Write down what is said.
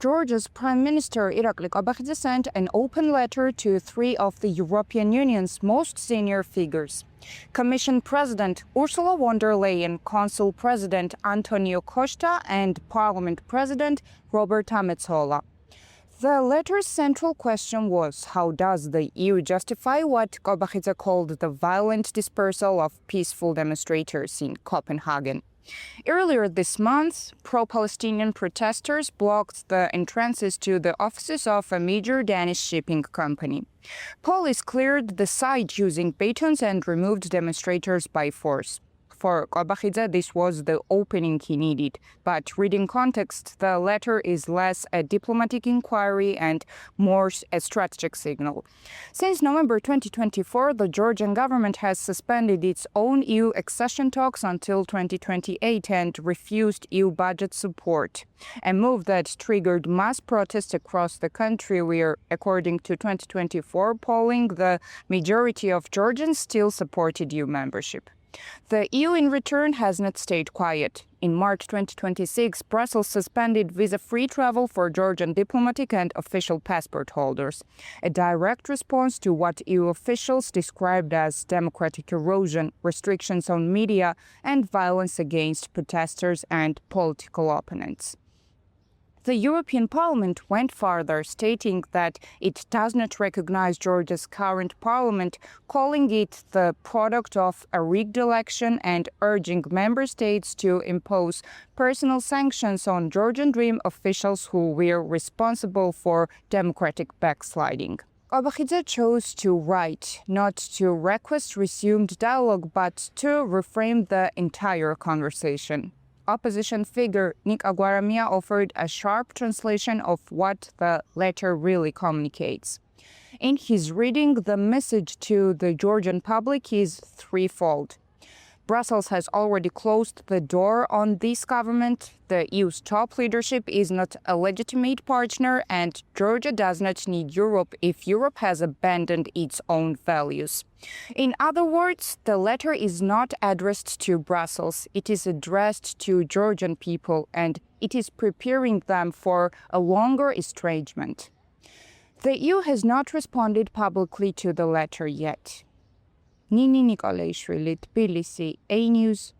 Georgia's Prime Minister Irakli sent an open letter to three of the European Union's most senior figures: Commission President Ursula von der Leyen, Council President Antonio Costa, and Parliament President Roberta Metsola. The letter's central question was, how does the EU justify what Kobakhidze called the violent dispersal of peaceful demonstrators in Copenhagen? Earlier this month, pro-Palestinian protesters blocked the entrances to the offices of a major Danish shipping company. Police cleared the site using batons and removed demonstrators by force. For Kobakhidze, this was the opening he needed, but reading context, the letter is less a diplomatic inquiry and more a strategic signal. Since November 2024, the Georgian government has suspended its own EU accession talks until 2028 and refused EU budget support, a move that triggered mass protests across the country where, according to 2024 polling, the majority of Georgians still supported EU membership. The EU, in return, has not stayed quiet. In March 2026, Brussels suspended visa-free travel for Georgian diplomatic and official passport holders, a direct response to what EU officials described as democratic erosion, restrictions on media, and violence against protesters and political opponents. The European Parliament went farther, stating that it does not recognize Georgia's current parliament, calling it the product of a rigged election and urging member states to impose personal sanctions on Georgian Dream officials who were responsible for democratic backsliding. Kobakhidze chose to write, not to request resumed dialogue, but to reframe the entire conversation. Opposition figure Nick Aguaramia offered a sharp translation of what the letter really communicates. In his reading, the message to the Georgian public is threefold. Brussels has already closed the door on this government, the EU's top leadership is not a legitimate partner, and Georgia does not need Europe if Europe has abandoned its own values. In other words, the letter is not addressed to Brussels, it is addressed to Georgian people, and it is preparing them for a longer estrangement. The EU has not responded publicly to the letter yet. Nini, Nikoleishvili, Tbilisi, AnewZ.